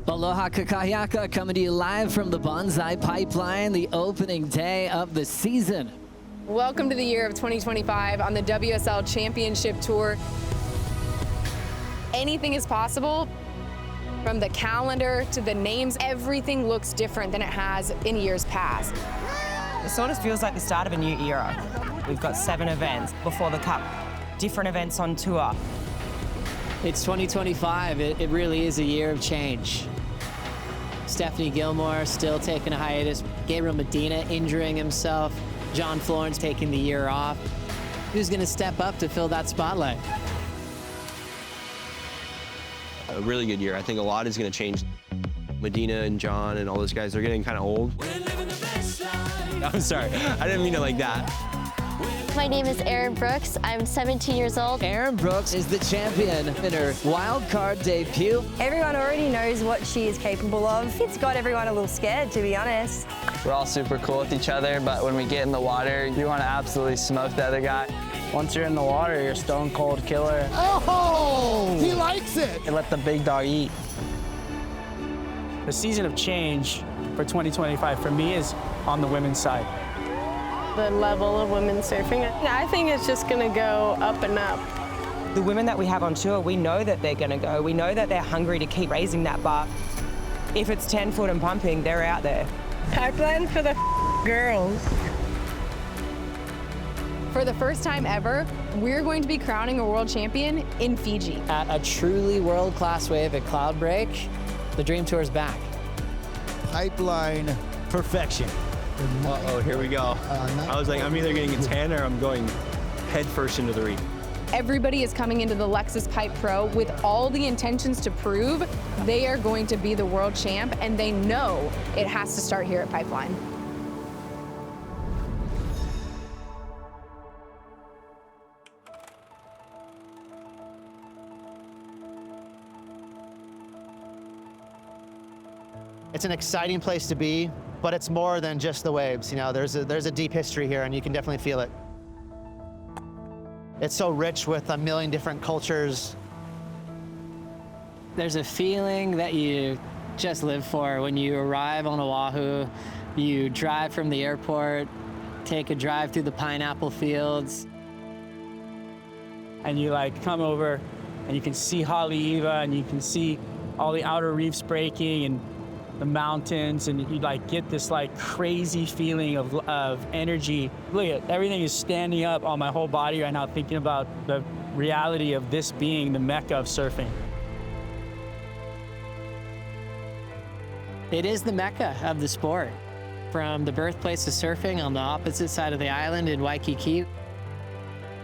Aloha kakayaka, coming to you live from the Bonsai Pipeline, the opening day of the season. Welcome to the year of 2025 on the WSL Championship Tour. Anything is possible. From the calendar to the names, everything looks different than it has in years past. It sort of feels like the start of a new era. We've got 7 events before the Cup, different events on tour. It's 2025. It really is a year of change. Stephanie Gilmore still taking a hiatus. Gabriel Medina injuring himself. John Florence taking the year off. Who's going to step up to fill that spotlight? A really good year. I think a lot is going to change. Medina and John and all those guys, they're getting kind of old. I'm sorry. I didn't mean it like that. My name is Erin Brooks. I'm 17 years old. Erin Brooks is the champion in her wild card debut. Everyone already knows what she is capable of. It's got everyone a little scared, to be honest. We're all super cool with each other, but when we get in the water, you want to absolutely smoke the other guy. Once you're in the water, you're a stone cold killer. Oh, he likes it. And let the big dog eat. The season of change for 2025 for me is on the women's side. The level of women's surfing, I think it's just going to go up and up. The women that we have on tour, we know that they're going to go. We know that they're hungry to keep raising that bar. If it's 10 foot and pumping, they're out there. Pipeline for the girls. For the first time ever, we're going to be crowning a world champion in Fiji. At a truly world-class wave at Cloudbreak, the Dream Tour is back. Pipeline perfection. Uh-oh, here we go. I was like, I'm either getting a tan or I'm going head first into the reef. Everybody is coming into the Lexus Pipe Pro with all the intentions to prove they are going to be the world champ, and they know it has to start here at Pipeline. It's an exciting place to be, but it's more than just the waves. You know, there's a deep history here, and you can definitely feel it. It's so rich with a million different cultures. There's a feeling that you just live for when you arrive on Oahu. You drive from the airport, take a drive through the pineapple fields. And you come over and you can see Haleiwa and you can see all the outer reefs breaking and the mountains, and you get this crazy feeling of energy. Look at everything is standing up on my whole body right now, thinking about the reality of this being the mecca of surfing. It is the mecca of the sport. From the birthplace of surfing on the opposite side of the island in Waikiki,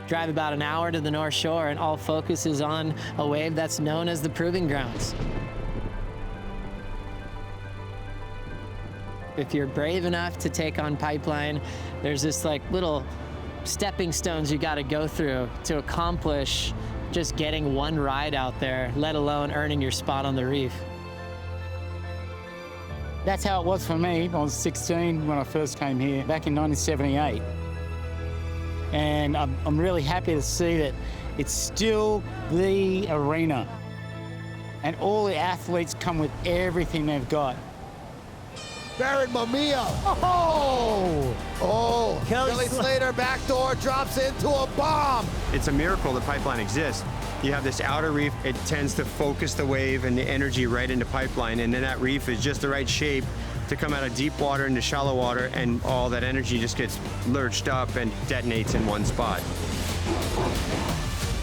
drive about an hour to the North Shore, and all focus is on a wave that's known as the Proving Grounds. If you're brave enough to take on Pipeline, there's this little stepping stones you got to go through to accomplish just getting one ride out there, let alone earning your spot on the reef. That's how it was for me. I was 16 when I first came here back in 1978. And I'm really happy to see that it's still the arena. And all the athletes come with everything they've got. Barron Mamiya. Oh, Kelly Slater backdoor drops into a bomb. It's a miracle the Pipeline exists. You have this outer reef, it tends to focus the wave and the energy right into Pipeline, and then that reef is just the right shape to come out of deep water into shallow water, and all that energy just gets lurched up and detonates in one spot.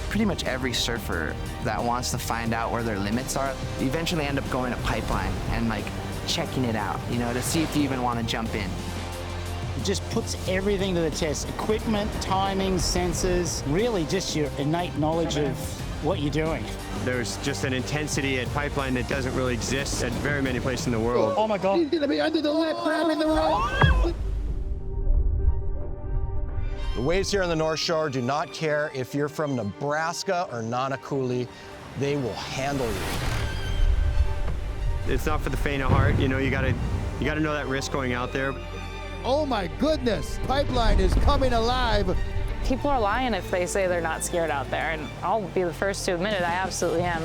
Pretty much every surfer that wants to find out where their limits are, eventually end up going to Pipeline and checking it out, to see if you even want to jump in. It just puts everything to the test. Equipment, timing, sensors, really just your innate knowledge of what you're doing. There's just an intensity at Pipeline that doesn't really exist at very many places in the world. Oh my God. He's gonna be under the lip, grabbing the rope. The waves here on the North Shore do not care if you're from Nebraska or Nanakuli. They will handle you. It's not for the faint of heart. You gotta know that risk going out there. Oh my goodness, Pipeline is coming alive. People are lying if they say they're not scared out there, and I'll be the first to admit it, I absolutely am.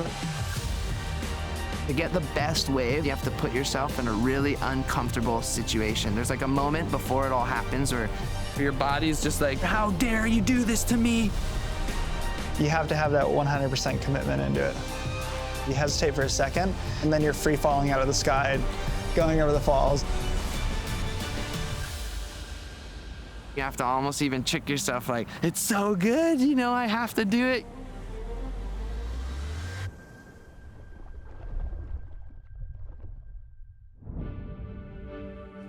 To get the best wave, you have to put yourself in a really uncomfortable situation. There's like a moment before it all happens where your body's just like, how dare you do this to me? You have to have that 100% commitment into it. You hesitate for a second, and then you're free falling out of the sky, going over the falls. You have to almost even trick yourself like, it's so good, you know, I have to do it.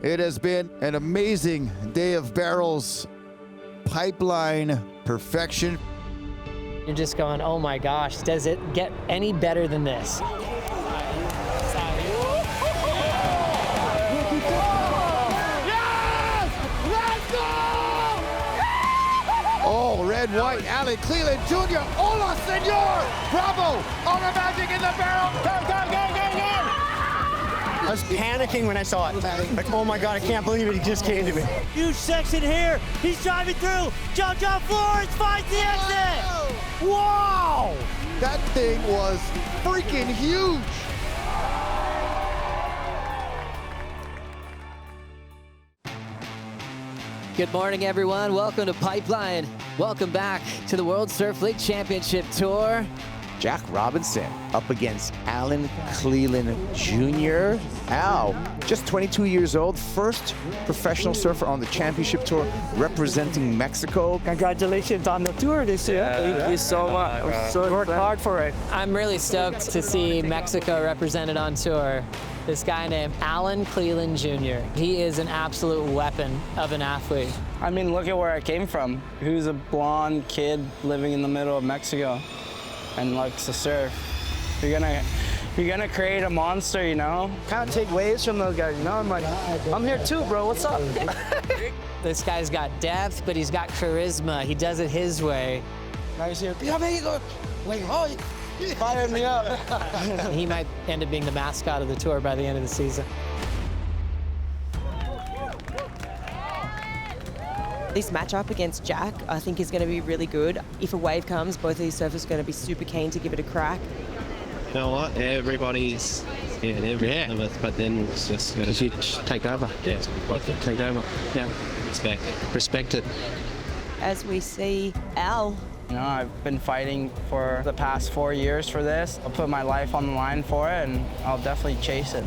It has been an amazing day of barrels, pipeline perfection. You're just going, oh my gosh, does it get any better than this? Oh, red, white, Alan Cleland Jr. Hola, senor! Bravo! On the magic in the barrel! Go, go, go, go, go! I was panicking when I saw it. Like, oh my God, I can't believe it. He just came to me. Huge section here. He's driving through. John Florence finds the exit. Wow! That thing was freaking huge. Good morning, everyone. Welcome to Pipeline. Welcome back to the World Surf League Championship Tour. Jack Robinson up against Alan Cleland Jr. Al, just 22 years old, first professional surfer on the championship tour representing Mexico. Congratulations on the tour this year. Thank you so much. Worked hard for it. I'm really stoked to see Mexico represented on tour. This guy named Alan Cleland Jr. He is an absolute weapon of an athlete. I mean, look at where I came from. He was a blonde kid living in the middle of Mexico and likes to surf. You're gonna create a monster, you know? Kind of take waves from those guys, you know? I'm like, I'm here too, bro. What's up? This guy's got depth, but he's got charisma. He does it his way. Now he's here. Wait, oh, fire me up. He might end up being the mascot of the tour by the end of the season. This matchup against Jack, I think, is going to be really good. If a wave comes, both of these surfers are going to be super keen to give it a crack. You know what? Everybody's but then it's just got to take over. Yeah, take over. Yeah, respect it. As we see Al. You know, I've been fighting for the past 4 years for this. I'll put my life on the line for it, and I'll definitely chase it.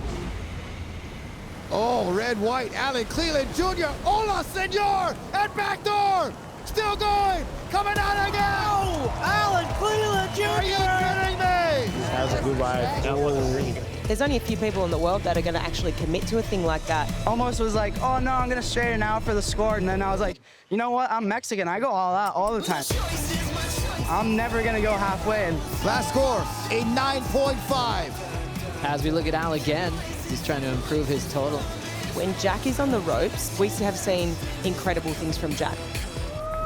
Oh, red, white, Alan Cleland Jr. Hola, senor! And backdoor! Still going! Coming out again! Oh, Alan Cleland Jr. Are you kidding me? That was a good ride. That was really good. There's only a few people in the world that are going to actually commit to a thing like that. Almost was like, oh no, I'm going to straighten out for the score. And then I was like, you know what? I'm Mexican. I go all out all the time. I'm never going to go halfway. And last score, a 9.5. As we look at Al again, he's trying to improve his total. When Jack is on the ropes, we have seen incredible things from Jack.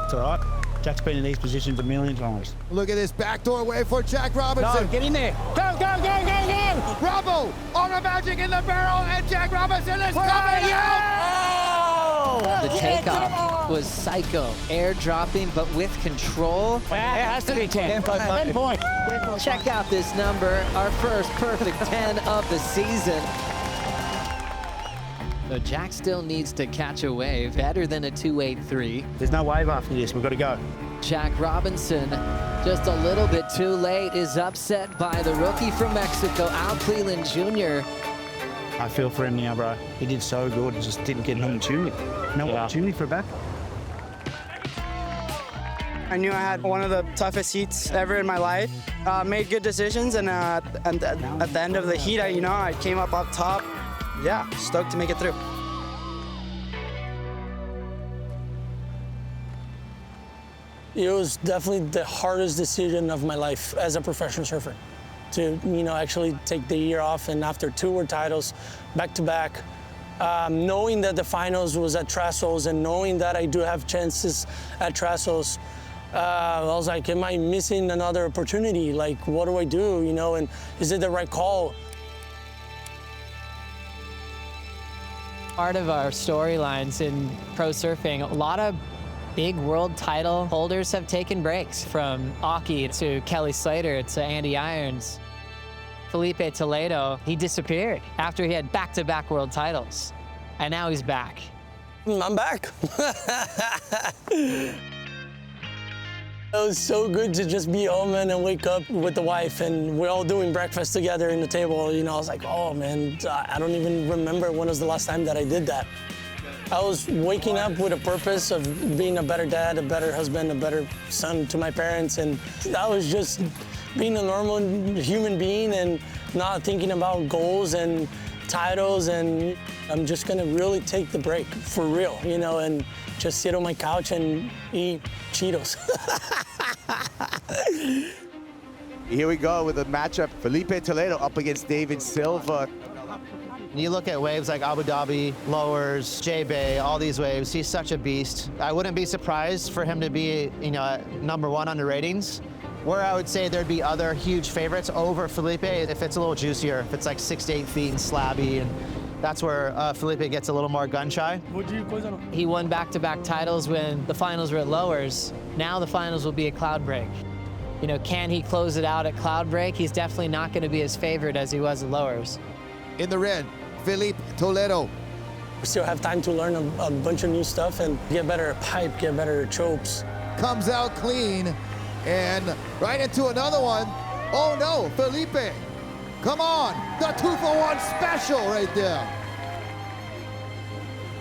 It's all right. Jack's been in these positions a million times. Look at this backdoor wave for Jack Robinson. No, get in there. Go, go, go, go, go! Bravo! On the magic in the barrel, and Jack Robinson is coming out! The takeoff was psycho. Air dropping, but with control. It has to be 10. 10 point. Check out this number, our first perfect 10 of the season. So Jack still needs to catch a wave, better than a 2.83. There's no wave after this, we've got to go. Jack Robinson, just a little bit too late, is upset by the rookie from Mexico, Al Cleland Jr. I feel for him now, bro. He did so good, just didn't get an opportunity. No opportunity for a back. I knew I had one of the toughest heats ever in my life. Made good decisions, and at the end of the heat, I came up top. Yeah, stoked to make it through. It was definitely the hardest decision of my life as a professional surfer. To actually take the year off, and after 2 world titles back to back, knowing that the finals was at Trestles and knowing that I do have chances at Trestles, I was like, am I missing another opportunity? Like, what do I do, and is it the right call? Part of our storylines in pro surfing, a lot of big world title holders have taken breaks, from Aki to Kelly Slater to Andy Irons. Felipe Toledo, he disappeared after he had back-to-back world titles. And now he's back. I'm back. It was so good to just be home and wake up with the wife, and we're all doing breakfast together in the table. You know, I was like, oh man, I don't even remember when was the last time that I did that. I was waking up with a purpose of being a better dad, a better husband, a better son to my parents, and I was just being a normal human being and not thinking about goals and titles, and I'm just gonna really take the break for real, you know, and just sit on my couch and eat Cheetos. Here we go with a matchup. Felipe Toledo up against David Silva. You look at waves like Abu Dhabi, Lowers, J-Bay, all these waves, he's such a beast. I wouldn't be surprised for him to be, you know, #1 on the ratings. Where I would say there'd be other huge favorites over Felipe if it's a little juicier, if it's like 6 to 8 feet and slabby, and that's where Felipe gets a little more gun shy. He won back-to-back titles when the finals were at Lowers. Now the finals will be at Cloudbreak. You know, can he close it out at Cloudbreak? He's definitely not going to be as favored as he was at Lowers. In the red, Felipe Toledo. We still have time to learn a bunch of new stuff and get better at pipe, get better at chokes. Comes out clean and right into another one. Oh no, Felipe. Come on, the 2-for-1 special right there.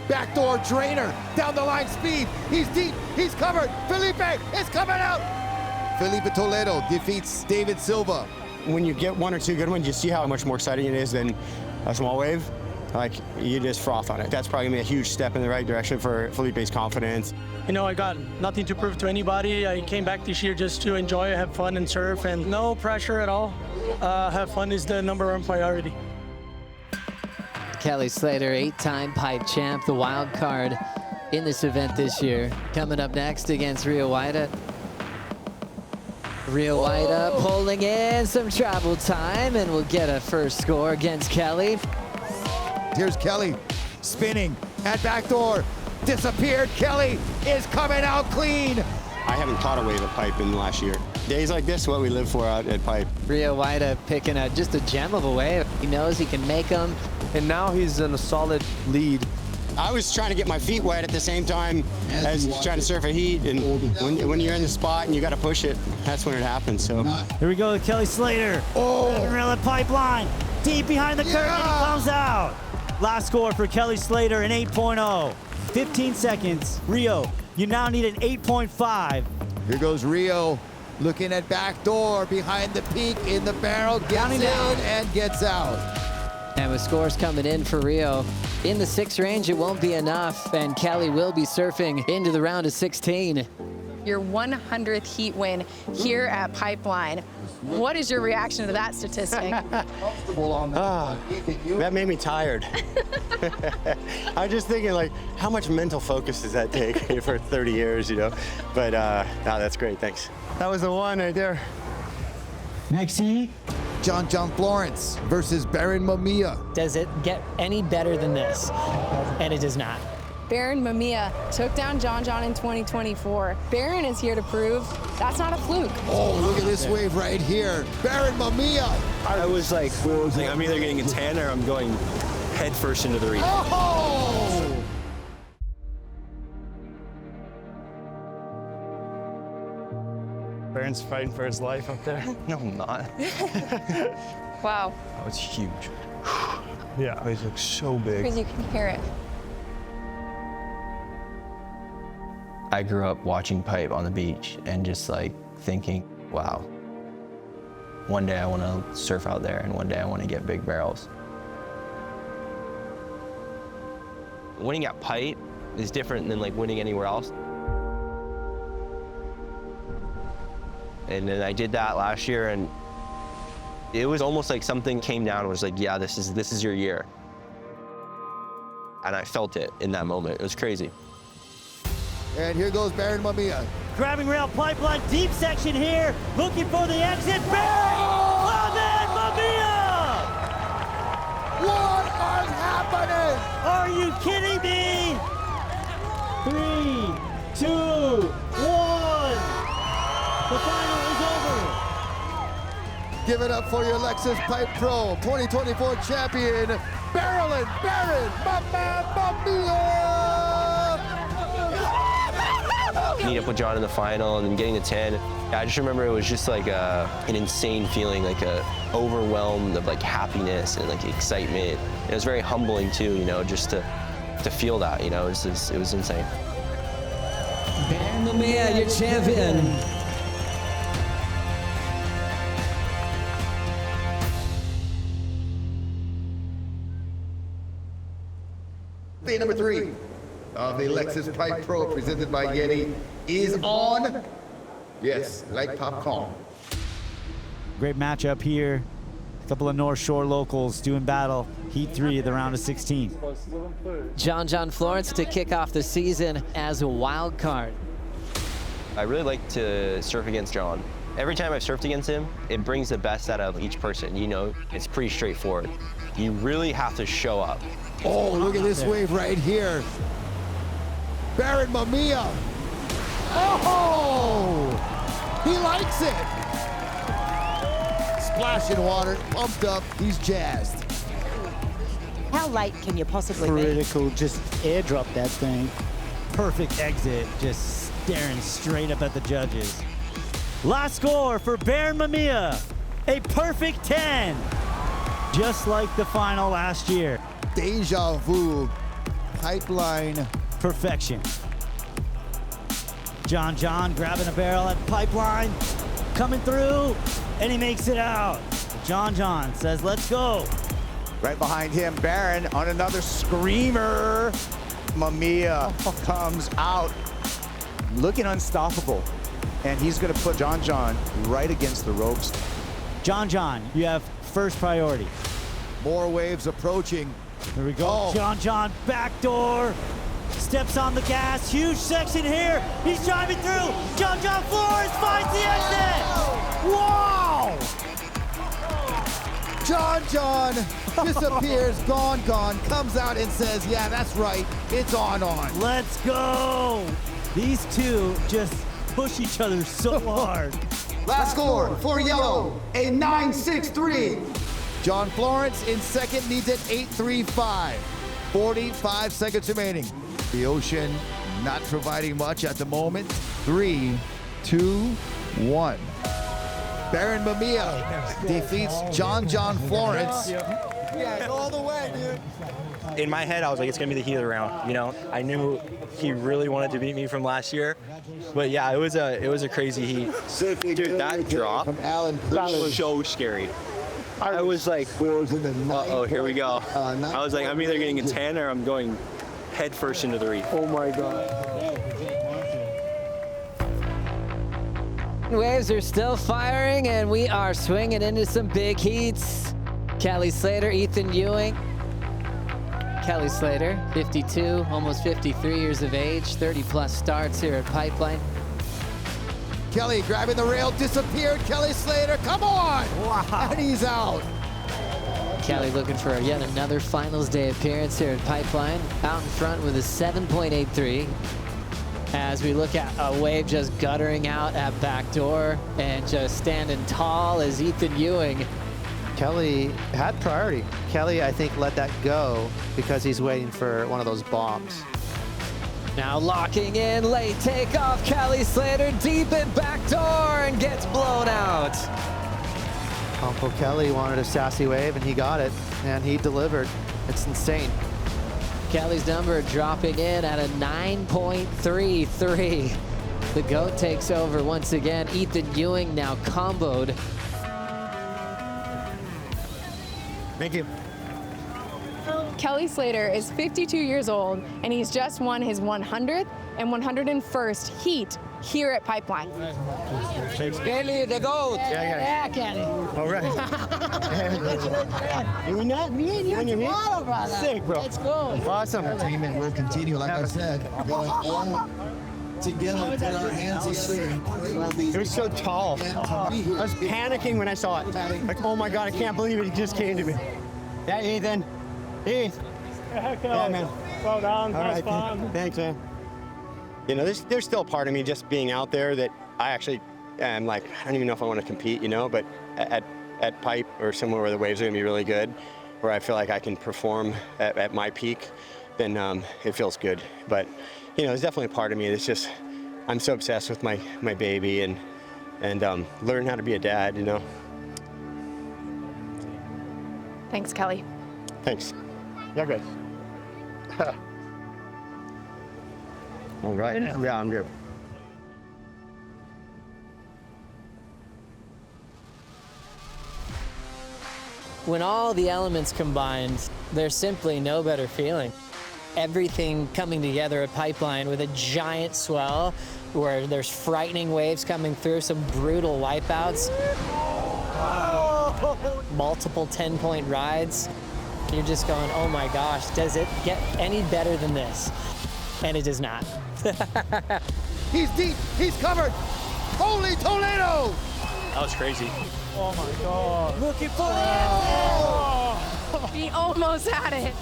Backdoor drainer, down the line speed. He's deep, he's covered. Felipe is coming out. Felipe Toledo defeats David Silva. When you get 1 or 2 good ones, you see how much more exciting it is than a small wave. Like, you just froth on it. That's probably gonna be a huge step in the right direction for Felipe's confidence. You know, I got nothing to prove to anybody. I came back this year just to enjoy, have fun and surf, and no pressure at all. Have fun is the #1 priority. Kelly Slater, 8-time pipe champ, the wild card in this event this year. Coming up next against Rio YETI. Rio YETI pulling in some travel time, and we'll get a first score against Kelly. Here's Kelly spinning at backdoor. Disappeared. Kelly is coming out clean. I haven't caught a wave at pipe in the last year. Days like this, what we live for out at pipe. Rio YETI picking just a gem of a wave. He knows he can make them. And now he's in a solid lead. I was trying to get my feet wet at the same time as trying to surf a heat, and when you're in the spot and you got to push it, that's when it happens. So here we go with Kelly Slater. Reel at pipeline, deep behind the curtain, and he comes out. Last score for Kelly Slater, an 8.0. 15 seconds. Rio, you now need an 8.5. Here goes Rio, looking at backdoor behind the peak in the barrel, gets in and gets out. And with scores coming in for Rio, in the 6 range, it won't be enough, and Kelly will be surfing into the round of 16. Your 100th heat win here at Pipeline. What is your reaction to that statistic? That made me tired. I was just thinking, like, how much mental focus does that take for 30 years, you know? But no, that's great, thanks. That was the one right there. Next heat. John Florence versus Barron Mamiya. Does it get any better than this? And it does not. Barron Mamiya took down John in 2024. Barron is here to prove that's not a fluke. Oh, look at this wave right here. Barron Mamiya. I was like, I'm either getting a 10 or I'm going head first into the reef. Oh! Barron's fighting for his life up there. No, I'm not. Wow. That was huge. Yeah. It looks so big. Because you can hear it. I grew up watching pipe on the beach and just like thinking, wow, one day I want to surf out there and one day I want to get big barrels. Winning at pipe is different than like winning anywhere else. And then I did that last year, and it was almost like something came down and was like, yeah, this is your year. And I felt it in that moment. It was crazy. And here goes Barron Mamiya. Grabbing rail pipeline, deep section here, looking for the exit. Barron! Oh, man, Mamiya! What is happening? Are you kidding me? 3, 2, 1. The final is over. Give it up for your Lexus Pipe Pro 2024 champion, Barron, Mamiya! Meeting up with John in the final and then getting the 10. I just remember it was just like an insane feeling, like overwhelmed of like happiness and like excitement. It was very humbling too, you know, just to feel that, you know, it was insane. Barron Mamiya, your champion. Day number 3 of the Lexus Pipe Pro presented by YETI is on. Yes, like popcorn. Great matchup here. A couple of North Shore locals doing battle. Heat 3 of the round of 16. John Florence to kick off the season as a wild card. I really like to surf against John. Every time I've surfed against him, it brings the best out of each person. You know, it's pretty straightforward. You really have to show up. Oh, look at this wave right here. Barron Mamiya. Oh, he likes it. Splashing water, pumped up, he's jazzed. How light can you possibly be? Critical, just airdrop that thing. Perfect exit, just staring straight up at the judges. Last score for Barron Mamiya, a perfect 10. Just like the final last year. Deja vu, pipeline. Perfection. John grabbing a barrel at pipeline, coming through, and he makes it out. John says, let's go. Right behind him, Barron on another screamer. Mamiya comes out looking unstoppable. And he's gonna put John right against the ropes. John, you have first priority. More waves approaching. Here we go. Oh. John, backdoor. Steps on the gas. Huge section here. He's driving through. John Flores finds the exit. Wow! John disappears, gone, comes out and says, yeah, that's right, it's on. Let's go. These two just push each other so hard. Last score for yellow, a 9.63. John Florence in second needs an 8.35. 45 seconds remaining. The ocean not providing much at the moment. 3, 2, 1. Barron Mamiya defeats John Florence. Yeah, all the way, dude. In my head, I was like, it's gonna be the heat of the round. You know, I knew he really wanted to beat me from last year, but yeah, it was a crazy heat. Dude, that drop was so scary. I was like, uh-oh, here we go. I was like, I'm either getting a 10 or I'm going head first into the reef. Oh my God. Waves are still firing, and we are swinging into some big heats. Kelly Slater, Ethan Ewing. Kelly Slater, 52, almost 53 years of age, 30+ starts here at Pipeline. Kelly grabbing the rail, disappeared. Kelly Slater, come on! Wow. And he's out. Kelly looking for yet another finals day appearance here at Pipeline. Out in front with a 7.83. As we look at a wave just guttering out at backdoor and just standing tall as Ethan Ewing. Kelly had priority. Kelly, I think, let that go because he's waiting for one of those bombs. Now locking in, late takeoff, Kelly Slater deep in backdoor and gets blown out. Uncle Kelly wanted a sassy wave and he got it, and he delivered. It's insane. Kelly's number dropping in at a 9.33. The GOAT takes over once again. Ethan Ewing now comboed. Thank you. Kelly Slater is 52 years old, and he's just won his 100th and 101st heat here at Pipeline. Kelly, the GOAT. Yeah, Kelly. All right. You're not me and you tomorrow, brother. Sick, bro. Let's go. Awesome. Entertainment will continue, like I said, going on together with our hands together. It was so tall. I was panicking when I saw it. Like, oh my God, I can't believe it. It just came to me. Yeah, Ethan. Heath. Yeah, man. Well done. All right, fun. Thanks, man. You know, there's still a part of me just being out there that I actually am like, I don't even know if I want to compete, you know, but at at pipe or somewhere where the waves are gonna be really good, where I feel like I can perform at my peak, then it feels good. But you know, it's definitely a part of me. It's just I'm so obsessed with my baby and learn how to be a dad. You know. Thanks, Kelly. Thanks. You're good. All right. Yeah, I'm good. When all the elements combined, there's simply no better feeling. Everything coming together at Pipeline with a giant swell where there's frightening waves coming through, some brutal wipeouts, multiple 10-point rides. You're just going, oh my gosh, does it get any better than this? And it does not. He's deep, he's covered. Holy Toledo! That was crazy. Oh my God. Looking for He almost had it.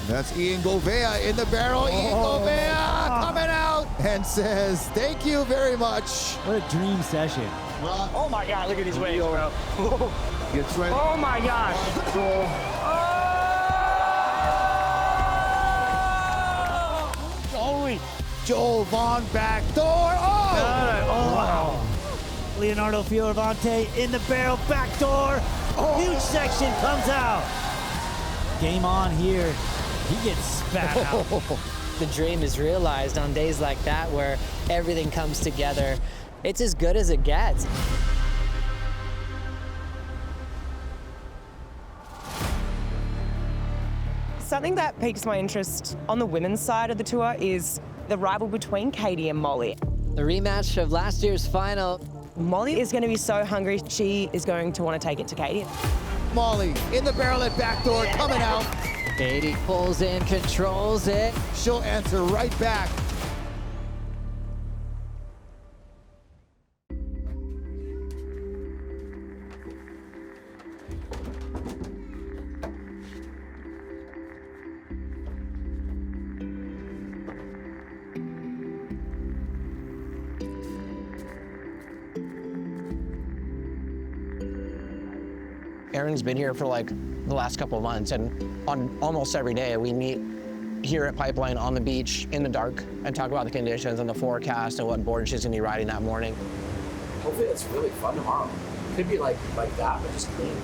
That's Ian Govea in the barrel. Ian Govea coming out and says, thank you very much. What a dream session. Oh my God, look at these waves, bro. Gets right. Oh my gosh. Holy. Joel Vaughn backdoor. Oh! Leonardo Fioravante in the barrel, backdoor. Huge section comes out. Game on here. He gets spat out. The dream is realized on days like that where everything comes together. It's as good as it gets. Something that piques my interest on the women's side of the tour is the rival between Caity and Molly. The rematch of last year's final. Molly is going to be so hungry, she is going to want to take it to Caity. Molly in the barrel at backdoor, coming out. Caity pulls in, controls it. She'll answer right back. Erin's been here for like the last couple of months, and on almost every day we meet here at Pipeline on the beach in the dark and talk about the conditions and the forecast and what board she's gonna be riding that morning. Hopefully it's really fun tomorrow. Could be like that, but just clean.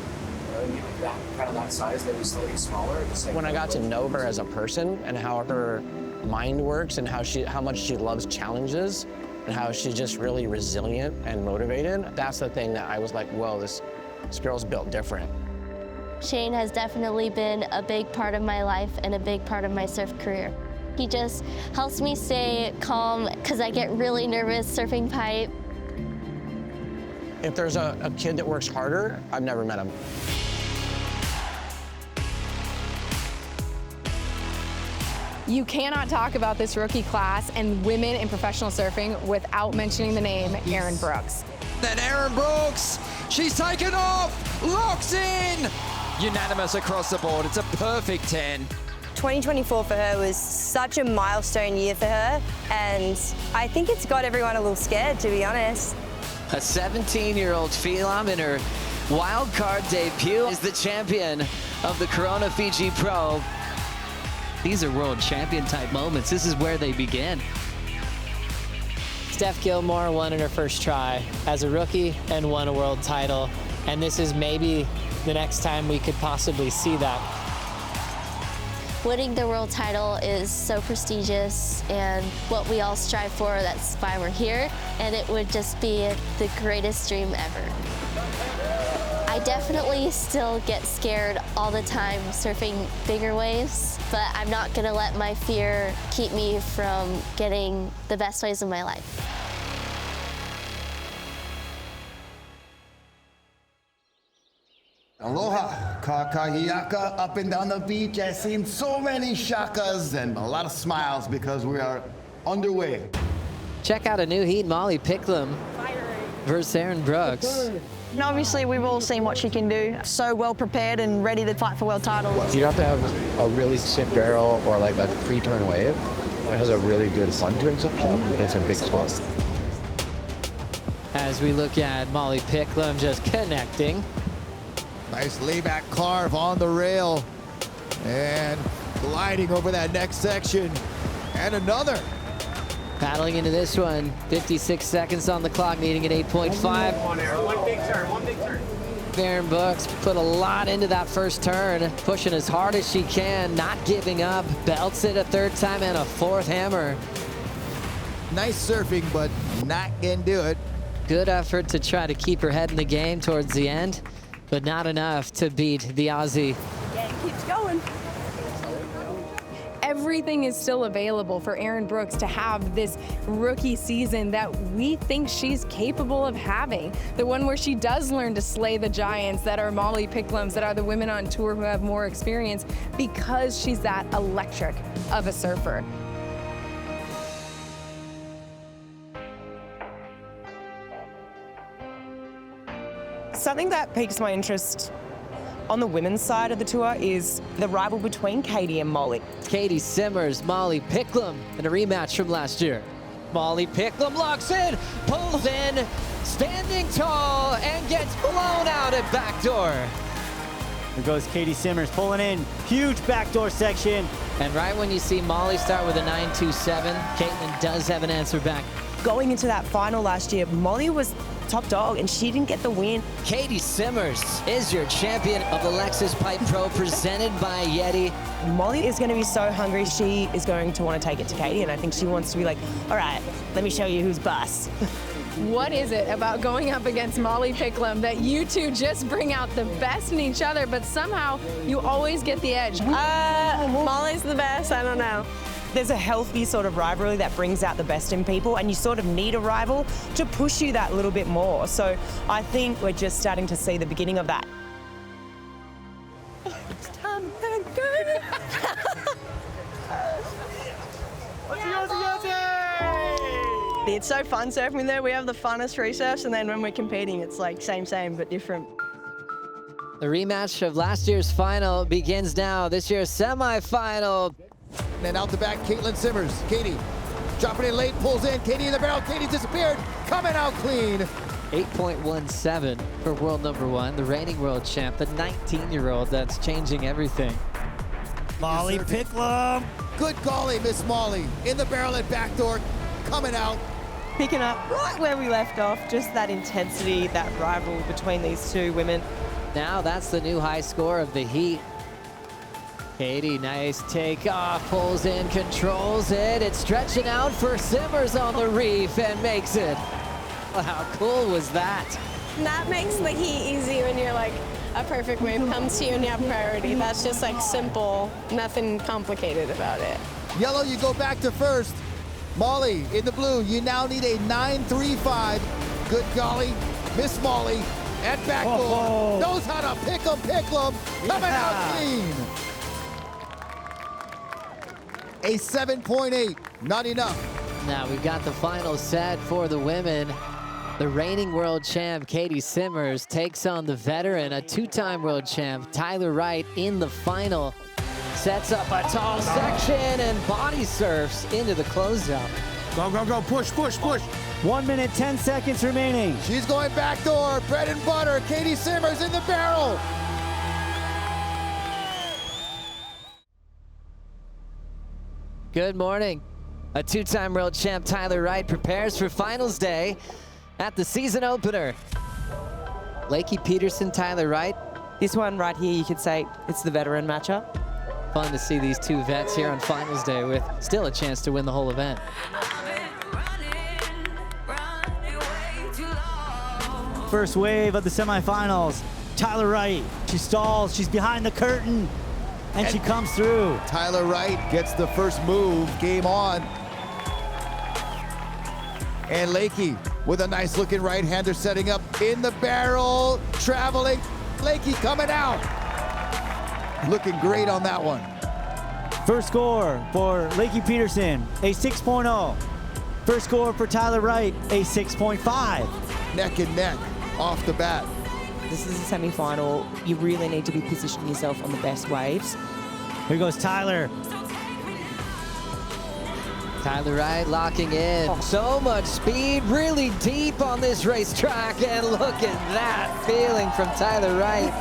Like that, kind of that size, maybe slightly smaller. When I got to know her as a person and how her mind works and how much she loves challenges and how she's just really resilient and motivated, that's the thing that I was like, whoa, this girl's built different. Shane has definitely been a big part of my life and a big part of my surf career. He just helps me stay calm because I get really nervous surfing pipe. If there's a kid that works harder, I've never met him. You cannot talk about this rookie class and women in professional surfing without mentioning the name Erin Brooks. Then Erin Brooks, she's taken off, locks in. Unanimous across the board, it's a perfect 10. 2024 for her was such a milestone year for her, and I think it's got everyone a little scared, to be honest. A 17-year-old Phelan in her wild card debut is the champion of the Corona Fiji Pro. These are world champion type moments. This is where they begin. Steph Gilmore won in her first try as a rookie and won a world title. And this is maybe the next time we could possibly see that. Winning the world title is so prestigious and what we all strive for, that's why we're here. And it would just be the greatest dream ever. I definitely still get scared all the time surfing bigger waves, but I'm not gonna let my fear keep me from getting the best waves of my life. Aloha, kakahiaka, up and down the beach. I've seen so many shakas and a lot of smiles because we are underway. Check out a new heat, Molly Picklum versus Erin Brooks. And obviously, we've all seen what she can do. So well prepared and ready to fight for world titles. You have to have a really stiff barrel or like a free-turn wave that has a really good fun to exception. It's a big spot. As we look at Molly Picklum just connecting. Nice layback carve on the rail. And gliding over that next section. And another. Paddling into this one. 56 seconds on the clock, needing an 8.5. One big turn, one big turn. Erin Brooks put a lot into that first turn, pushing as hard as she can, not giving up. Belts it a third time and a fourth hammer. Nice surfing, but not gonna do it. Good effort to try to keep her head in the game towards the end, but not enough to beat the Aussie. Yeah, it keeps going. Everything is still available for Erin Brooks to have this rookie season that we think she's capable of having. The one where she does learn to slay the giants that are Molly Picklums, that are the women on tour who have more experience, because she's that electric of a surfer. Something that piques my interest on the women's side of the tour is the rival between Caity and Molly. Caity Simmers, Molly Picklum in a rematch from last year. Molly Picklum locks in, pulls in, standing tall, and gets blown out at backdoor. Here goes Caity Simmers pulling in, huge backdoor section. And right when you see Molly start with a 9.27, Caitlin does have an answer back. Going into that final last year, Molly was top dog and she didn't get the win. Caity Simmers is your champion of the Lexus Pipe Pro presented by YETI. Molly is going to be so hungry. She is going to want to take it to Caity, and I think she wants to be like, all right, let me show you who's boss. What is it about going up against Molly Picklum that you two just bring out the best in each other, but somehow you always get the edge? Molly's the best, I don't know. There's a healthy sort of rivalry that brings out the best in people, and you sort of need a rival to push you that little bit more. So I think we're just starting to see the beginning of that. It's time to go. It's so fun surfing there. We have the funnest resurfs, and then when we're competing, it's like same, but different. The rematch of last year's final begins now. This year's semifinal. And out the back, Caitlin Simmers. Caity dropping in late, pulls in. Caity in the barrel. Caity disappeared. Coming out clean. 8.17 for world number one, the reigning world champ, the 19-year-old that's changing everything. Molly Picklum. Good golly, Miss Molly. In the barrel at backdoor. Coming out. Picking up right where we left off, just that intensity, that rival between these two women. Now that's the new high score of the heat. Caity, nice takeoff, pulls in, controls it. It's stretching out for Simmers on the reef and makes it. Well, how cool was that? That makes the heat easy when you're like, a perfect wave comes to you and you have priority. That's just like simple, nothing complicated about it. Yellow, you go back to first. Molly in the blue, you now need a 9.35. Good golly, Miss Molly at backdoor. Knows how to pick 'em, coming out clean. A 7.8, not enough. Now we've got the final set for the women. The reigning world champ, Caity Simmers, takes on the veteran, a two-time world champ, Tyler Wright, in the final. Sets up a tall section and body surfs into the closeout. Go, push. 1 minute, 10 seconds remaining. She's going backdoor, bread and butter. Caity Simmers in the barrel. Good morning. A two-time world champ, Tyler Wright, prepares for finals day at the season opener. Lakey Peterson, Tyler Wright. This one right here, you could say it's the veteran matchup. Fun to see these two vets here on finals day with still a chance to win the whole event. First wave of the semifinals. Tyler Wright, she stalls, she's behind the curtain, and she comes through. Tyler Wright gets the first move, game on. And Lakey with a nice looking right-hander setting up in the barrel, traveling. Lakey coming out. Looking great on that one. First score for Lakey Peterson, a 6.0. First score for Tyler Wright, a 6.5. Neck and neck off the bat. This is a semi-final. You really need to be positioning yourself on the best waves. Here goes Tyler. Tyler Wright locking in. So much speed, really deep on this racetrack, and look at that feeling from Tyler Wright.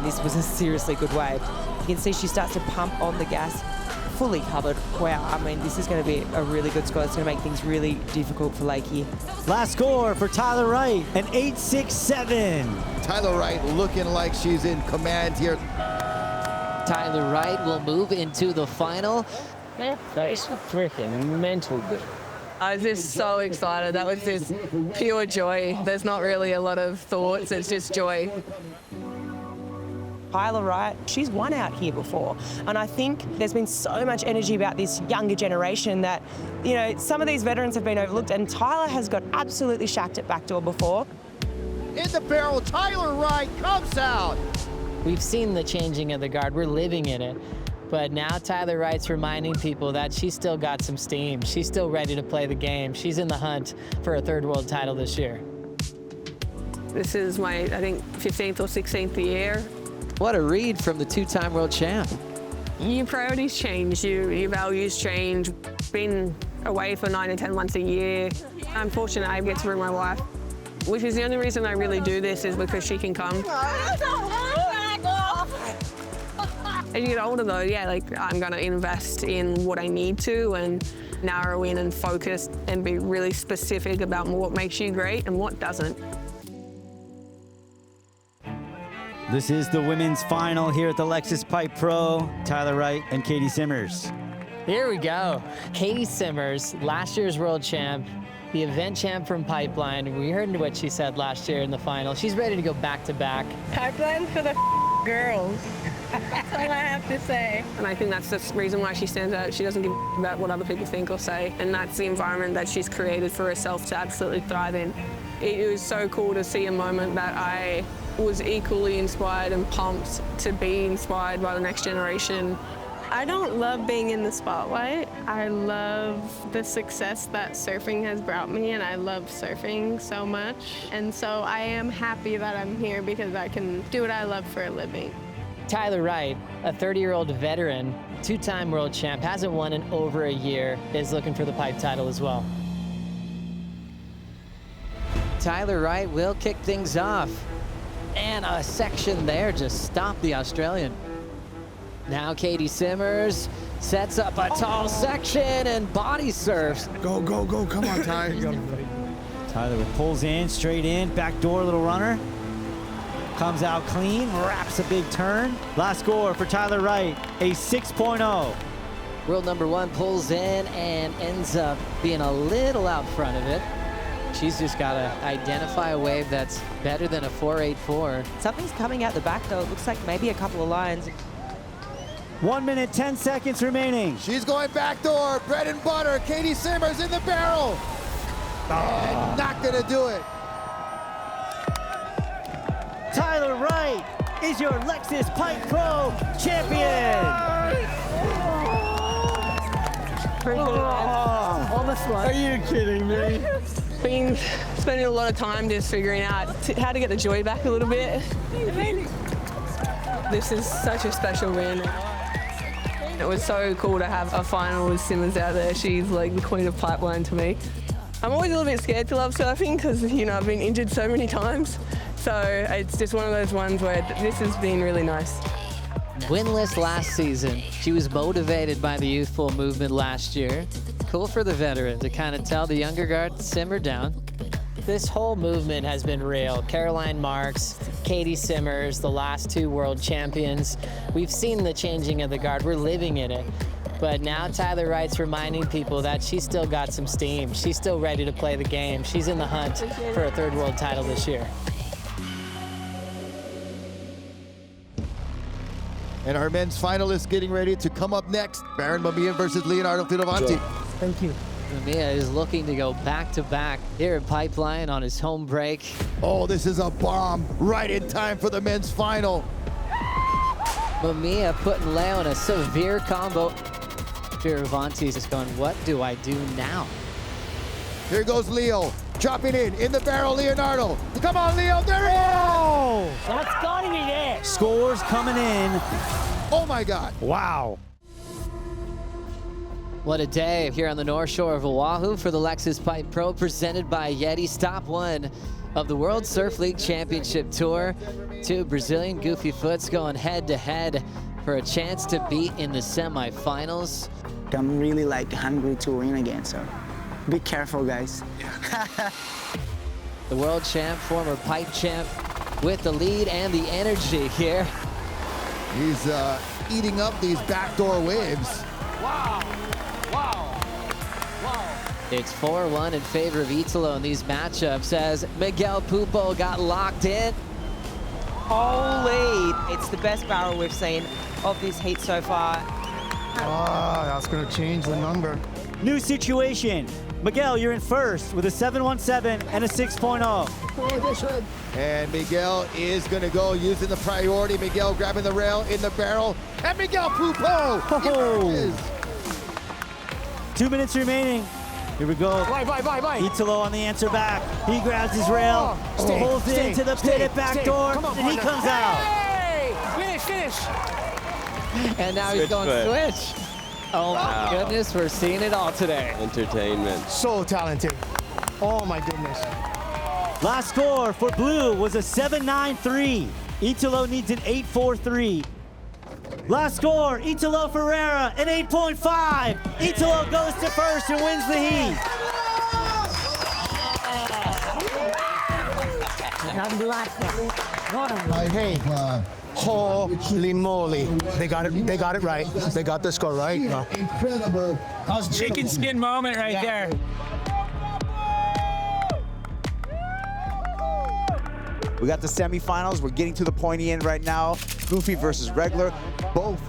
This was a seriously good wave. You can see she starts to pump on the gas, fully covered. Wow, I mean, this is going to be a really good score. It's going to make things really difficult for Lakey. Last score for Tyler Wright, an 8.67. Tyler Wright looking like she's in command here. Tyler Wright will move into the final. That is freaking mental good. I was just so excited. That was just pure joy. There's not really a lot of thoughts, it's just joy. Tyler Wright, she's won out here before. And I think there's been so much energy about this younger generation that, you know, some of these veterans have been overlooked, and Tyler has got absolutely shacked at backdoor before. In the barrel, Tyler Wright comes out. We've seen the changing of the guard. We're living in it. But now Tyler Wright's reminding people that she's still got some steam. She's still ready to play the game. She's in the hunt for a third world title this year. This is my, I think, 15th or 16th year. What a read from the two-time world champ. Your priorities change, your values change. Been away for 9 to 10 months a year. I'm fortunate I get to bring my wife, which is the only reason I really do this is because she can come. As you get older though, yeah, like I'm gonna invest in what I need to and narrow in and focus and be really specific about what makes you great and what doesn't. This is the women's final here at the Lexus Pipe Pro. Tyler Wright and Caity Simmers. Here we go. Caity Simmers, last year's world champ, the event champ from Pipeline. We heard what she said last year in the final. She's ready to go back to back. Pipeline for the girls. That's all I have to say. And I think that's the reason why she stands out. She doesn't give a about what other people think or say. And that's the environment that she's created for herself to absolutely thrive in. It was so cool to see a moment that I was equally inspired and pumped to be inspired by the next generation. I don't love being in the spotlight. I love the success that surfing has brought me, and I love surfing so much. And so I am happy that I'm here because I can do what I love for a living. Tyler Wright, a 30-year-old veteran, two-time world champ, hasn't won in over a year, is looking for the pipe title as well. Tyler Wright will kick things off. And a section there just stopped the Australian. Now Caity Simmers sets up a tall section and body surfs. Go, go, go, come on, Ty. Tyler pulls in, straight in, back door, little runner. Comes out clean, wraps a big turn. Last score for Tyler Wright, a 6.0. World number one pulls in and ends up being a little out front of it. She's just got to identify a wave that's better than a 4.84. Something's coming out the back though. It looks like maybe a couple of lines. 1 minute, 10 seconds remaining. She's going back door, bread and butter. Caity Simmers in the barrel. And not gonna do it. Tyler Wright is your Lexus Pipe Pro champion. Are you kidding me? Been spending a lot of time just figuring out how to get the joy back a little bit. This is such a special win. It was so cool to have a final with Simmers out there. She's like the queen of Pipeline to me. I'm always a little bit scared to love surfing because, you know, I've been injured so many times. So it's just one of those ones where this has been really nice. Winless last season. She was motivated by the youthful movement last year. Cool for the veteran to kind of tell the younger guard to simmer down. This whole movement has been real. Caroline Marks, Caity Simmers, the last two world champions. We've seen the changing of the guard. We're living in it. But now Tyler Wright's reminding people that she's still got some steam. She's still ready to play the game. She's in the hunt for a third world title this year. And our men's finalists getting ready to come up next. Barron Mamiya versus Leonardo Fioravanti. Thank you. Mamiya is looking to go back-to-back here at Pipeline on his home break. Oh, this is a bomb right in time for the men's final. Mamiya putting Leo in a severe combo. Fioravanti is going, what do I do now? Here goes Leo, dropping in the barrel, Leonardo. Come on, Leo, there he is! That's gotta be there. Scores coming in. Oh my God. Wow. What a day here on the North Shore of Oahu for the Lexus Pipe Pro, presented by YETI. Stop one of the World Surf League Championship Tour. Two Brazilian goofy foots going head-to-head for a chance to be in the semifinals. I'm really hungry to win again, so be careful, guys. The world champ, former pipe champ, with the lead and the energy here. He's eating up these backdoor waves. Wow. It's 4-1 in favor of Italo in these matchups as Miguel Pupo got locked in. Holy, it's the best barrel we've seen of this heat so far. That's going to change the number. New situation. Miguel, you're in first with a 7.17 and a 6.0. And Miguel is going to go using the priority. Miguel grabbing the rail in the barrel. And Miguel Pupo emerges. 2 minutes remaining. Here we go. Bye. Italo on the answer back. He grabs his rail, pulls it into the pit at back door, and he comes out. Finish. And now he's going switch. Oh my goodness, we're seeing it all today. Entertainment. So talented. Oh my goodness. Last score for blue was a 7.93. Italo needs an 8.43. Last score, Italo Ferreira, an 8.5. Italo goes to first and wins the heat. Hey, holy moly. They got it right. They got the score right. Incredible. That was chicken skin moment right there. We got the semifinals. We're getting to the pointy end right now. Goofy versus regular. Both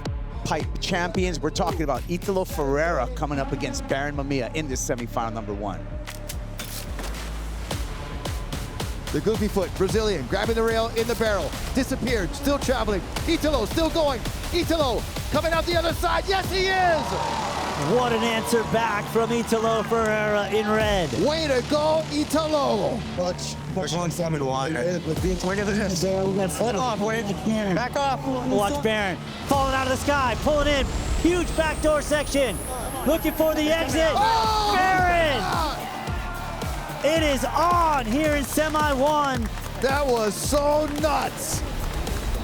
pipe champions. We're talking about Italo Ferreira coming up against Barron Mamiya in this semifinal number 1. The goofy foot, Brazilian, grabbing the rail in the barrel. Disappeared, still traveling. Italo still going. Italo coming out the other side. Yes, he is! What an answer back from Italo Ferreira in red. Way to go, Italo! Push 171. Back off. Watch Barron falling out of the sky, pulling in. Huge backdoor section. Looking for the exit. Barron! It is on here in semi 1. That was so nuts.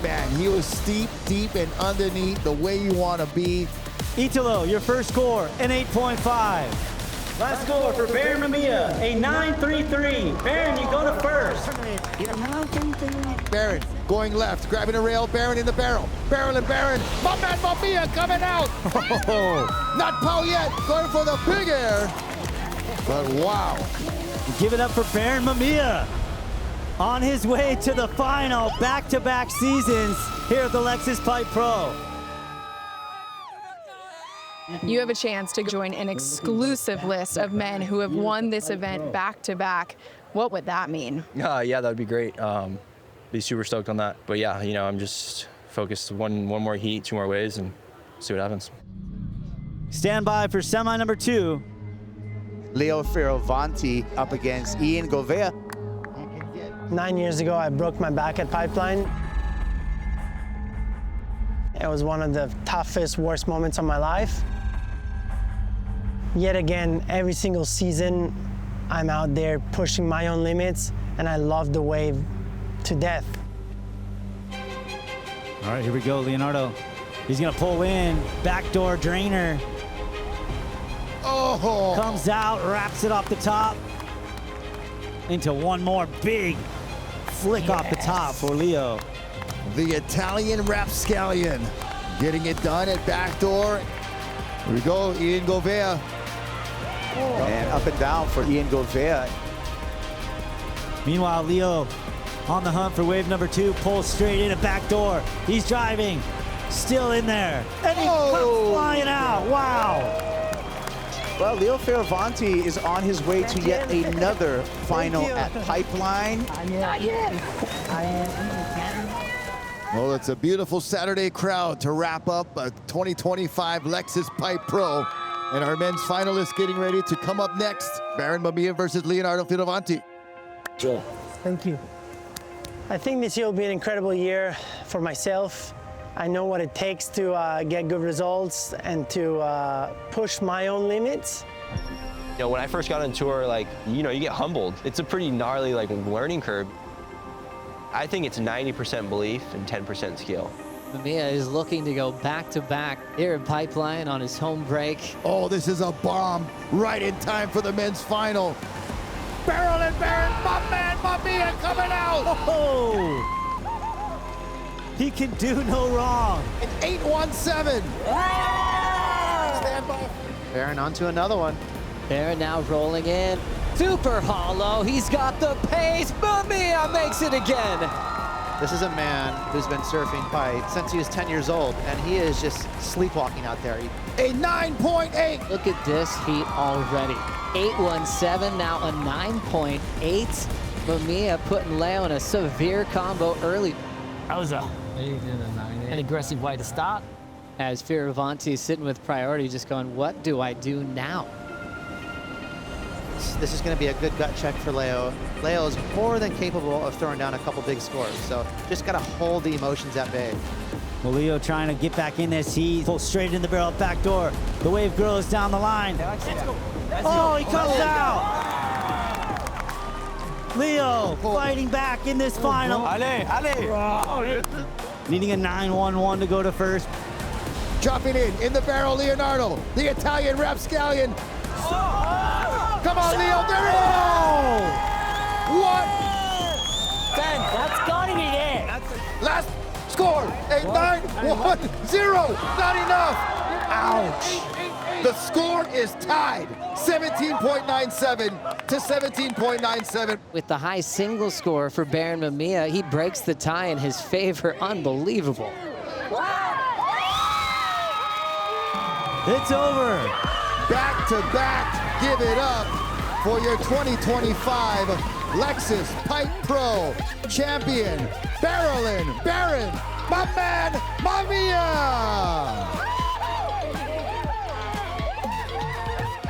Man, he was steep, deep, and underneath the way you want to be. Italo, your first score, an 8.5. Last score for Barron Mamiya, a 9.33. Barron, you go to first. Barron going left, grabbing a rail. Barron in the barrel. Barrel and Barron. My man Mamiya coming out. Not Pau yet. Going for the big air. But wow. Give it up for Barron Mamiya. On his way to the final, back-to-back seasons here at the Lexus Pipe Pro. You have a chance to join an exclusive list of men who have won this event back-to-back. What would that mean? Yeah, that would be great. Be super stoked on that. But yeah, I'm just focused one more heat, 2 more waves, and see what happens. Stand by for semi number 2. Leo Fioravanti up against Ian Gouveia. 9 years ago, I broke my back at Pipeline. It was one of the toughest, worst moments of my life. Yet again, every single season, I'm out there pushing my own limits, and I love the wave to death. All right, here we go, Leonardo. He's gonna pull in, backdoor drainer. Oh! Comes out, wraps it off the top. Into one more big flick off the top for Leo. The Italian rapscallion getting it done at backdoor. Here we go, Ian Gouveia. And up and down for Ian Gouveia. Meanwhile, Leo on the hunt for wave number 2, pulls straight in a backdoor. He's driving, still in there. And he comes flying out, wow. Well, Leo Fioravanti is on his way to yet another final at Pipeline. Not yet. Well, it's a beautiful Saturday crowd to wrap up a 2025 Lexus Pipe Pro. And our men's finalists getting ready to come up next. Barron Mamiya versus Leonardo Fioravanti. Thank you. I think this year will be an incredible year for myself. I know what it takes to get good results and to push my own limits. You know, when I first got on tour, like, you know, you get humbled. It's a pretty gnarly, like, learning curve. I think it's 90% belief and 10% skill. Mamiya is looking to go back-to-back here in Pipeline on his home break. Oh, this is a bomb right in time for the men's final. Barron and Barron, my man, Mamiya coming out. Oh! He can do no wrong. An 8-1-7. Stand by. Barron onto another one. Barron now rolling in. Super hollow. He's got the pace. Mamiya makes it again. This is a man who's been surfing pipe since he was 10 years old, and he is just sleepwalking out there. A 9.8. Look at this heat already. 8-1-7, now a 9.8. Mamiya putting Leo in a severe combo early. That was an aggressive way to start. As Fioravanti sitting with priority, just going, what do I do now? This is going to be a good gut check for Leo. Leo is more than capable of throwing down a couple big scores, so just got to hold the emotions at bay. Well, Leo trying to get back in this heat, pull straight in the barrel, back door. The wave grows down the line. Oh, he comes out! Leo fighting back in this final. Needing a 9-1-1 to go to first. Dropping in the barrel, Leonardo, the Italian rapscallion. Come on, Leo, there it is! What? Ben, that's gotta be there. Last score, a 9-1-0, not enough. Ouch. The score is tied, 17.97 to 17.97. With the high single score for Barron Mamiya, he breaks the tie in his favor. Unbelievable. It's over. Back to back, give it up for your 2025 Lexus Pipe Pro champion, Barron, my man, Mamiya.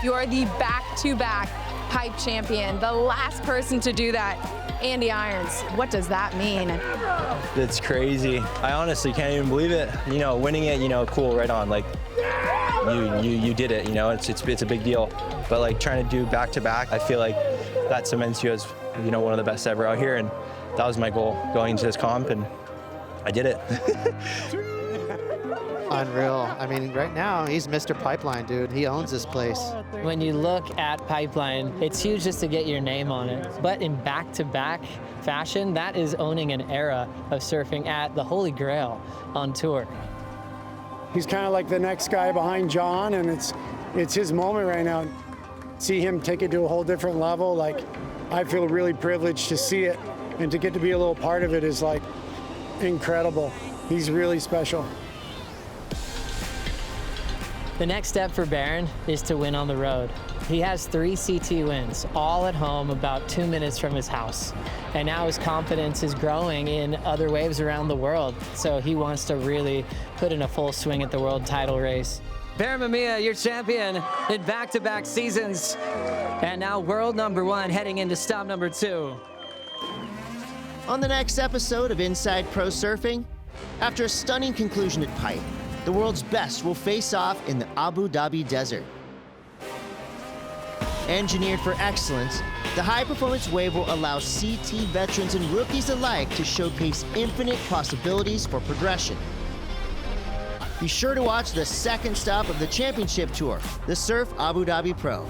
You are the back-to-back pipe champion, the last person to do that. Andy Irons, what does that mean? It's crazy. I honestly can't even believe it. You know, winning it, you know, cool, right on. Like, you did it, you know, it's a big deal. But like trying to do back-to-back, I feel like that cements you as, you know, one of the best ever out here. And that was my goal going into this comp, and I did it. Unreal. I mean, right now, he's Mr. Pipeline, dude. He owns this place. When you look at Pipeline, it's huge just to get your name on it. But in back-to-back fashion, that is owning an era of surfing at the Holy Grail on tour. He's kind of like the next guy behind John, and it's his moment right now. See him take it to a whole different level. Like, I feel really privileged to see it, and to get to be a little part of it is like incredible. He's really special. The next step for Barron is to win on the road. He has 3 CT wins, all at home, about 2 minutes from his house. And now his confidence is growing in other waves around the world. So he wants to really put in a full swing at the world title race. Barron Mamiya, your champion in back-to-back seasons. And now world #1 heading into stop #2. On the next episode of Inside Pro Surfing, after a stunning conclusion at Pipe, the world's best will face off in the Abu Dhabi desert. Engineered for excellence, the high-performance wave will allow CT veterans and rookies alike to showcase infinite possibilities for progression. Be sure to watch the second stop of the championship tour, the Surf Abu Dhabi Pro.